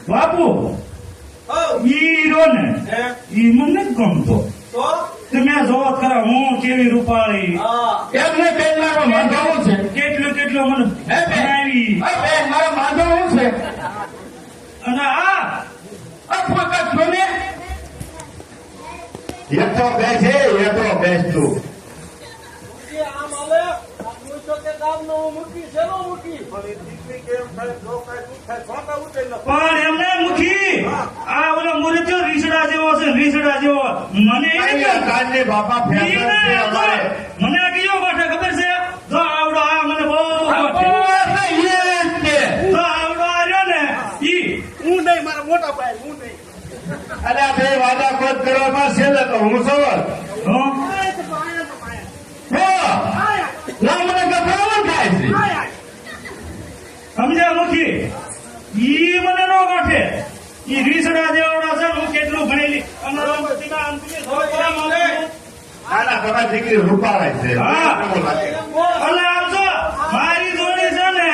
બાપુ ઈ row ને ઈ મને નથી ગમતો. તમે જોવો ખરા હું કેવી રૂપાળી એમને બેન મારો માધવ છે. કેટલું કેટલું મને બનાવી બેન મારો માધવ છે. અને આ ફોકસ મને એ તો બેસે એ તો બેસ તું પણ એમને મુખી આ ઓલો મુરત્યો રીસડા જેવો છે, રીસડા જેવો. મને કાલની બાપા ફેશન છે અમારે. મને કયો બાટે ખબર છે? જો આવડો આ મને બહુ જો આવડો આ રહ્યો ને ઈ હું નહીં, મારા મોટા ભાઈ હું નહીં. અને આ બે વાદા કોત કરવામાં છે ને તો હું સવાર ના મને ગભરામણ થાય છે. સમજ્યા મુખી? ઈ મને નો ગાંઠે. ઈ રીસડા જેવડા છે. હું કેટલું ભણેલી આના તમારી દીકરી રૂપાળા છે. હા. અને આમ જો મારી જોડી છે ને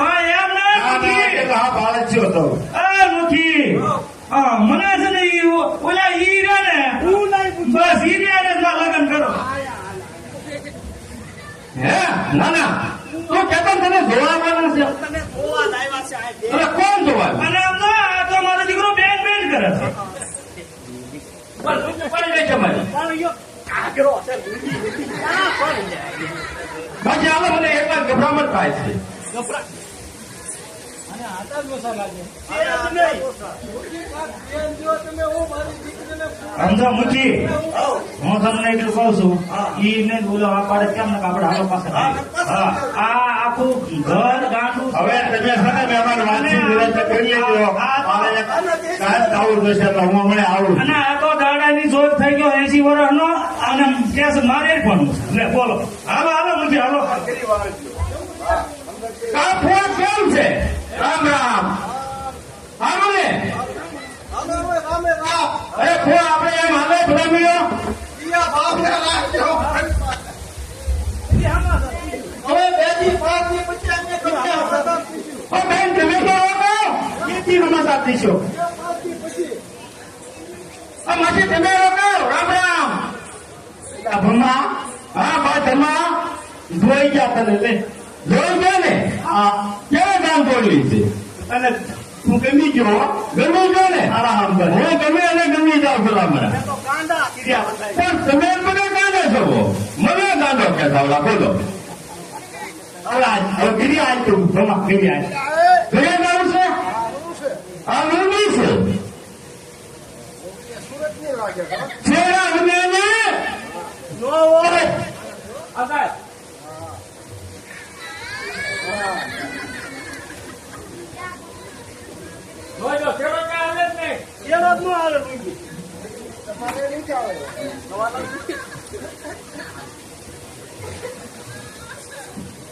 હા એમ ના મુખી. હા બાળક છો તો આ મુખી હા મને છે ને ઈ ઓલા ઈ રે ને હું નહીં બસ ઈ રે લગ્ન કરો. હે ના ના તું કેતો તને જોવાના છે. તને જોવા આવ્યા છે આ બે. અરે કોણ જોવા? અને આમ જો આ તો મારો દીકરો બેન બેન કરે છે. પડી જાય તમારી પણ યો કાગરો છે લીલી. આ પડી જાય. બાકી આલો મને એક વાર ગભરામણ થાય છે. ગભરા અને આટા જોસા લાગે. સમજો મુખી હું તમને એટલું કઉ છું ઈ ને બોલો આ પાડે કેમ ને આપડે હાલો પાસે હા આ આખું ઘર ગાંઠું હવે તમે છે ને મહેમાન વાંચી વિરત કરી લેજો. મારે કાલ આવું જોશે એટલે હું હમણાં આવું. અને આ તો દાડાની જોત થઈ ગયો 80 વર્ષનો અને કેસ મારે પણ લે બોલો હાલો હાલો મુખી હાલો. આ ફોન કેમ છે? રામ રામ હાલો ને. અરે ફોન આપણે એમ હાલે ભલામીઓ. હવે બે થી 5 થી પછી અમે કર્યા. ઓ બેન તમે તો રોકો. કેટલી રમત આપીશો? આ માસી તમે રોકો. રામ રામ. આ ભમા હા બા ધમા જોઈ ગયા તને લે. જોઈ ગયા ને હા કેવા ગામ તોડવી છે. અને તું ગમી ગયો ગમી ગયો ને આરામ કર. હું ગમે અને ગમી જાઉં પેલા મને. તો કાંડા કીધા પણ તમે મને ગાંડો છો. મને ગાંડો કહેતા ઓલા બોલો. હવે ગીરી આજ તું ભમા ગીરી આજ ઘરે ગામ છે. આ મુંબઈ છે. છેડા મને ને નો હોય અગાય જોજો કેવો કે આવે જ નહીં. એનો જ નો આવે મુંગી. તમારે નહીં આવે.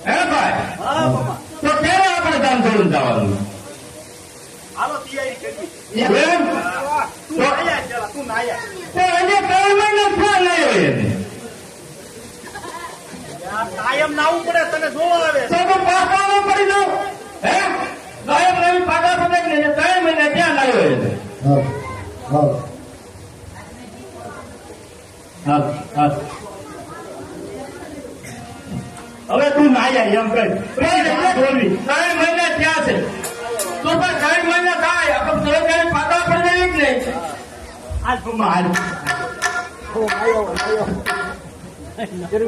હે ભાઈ હા બાબા. તો ક્યારે આપણે ગામ છોડીને જવાનું? હાલો તૈયારી કરી. એમ તું આયા પેલા તું નાયા. તો એને 3 મહિના ફોન આવ્યો એને. કાયમ નાવું પડે તને જોવા આવે. તો તો પાકામાં પડી જાઉં. હે કાયમ રવિ પાકા પડે ને 3 મહિના ત્યાં આવ્યો એને. હાલ હાલ હવે તું ના જાય એમ કહી. 3 મહિના ત્યાં છે. તો પણ 3 મહિના થાય આપણે તો પાકા પડી જાય જ નહીં. આજ હાલ આવ્યો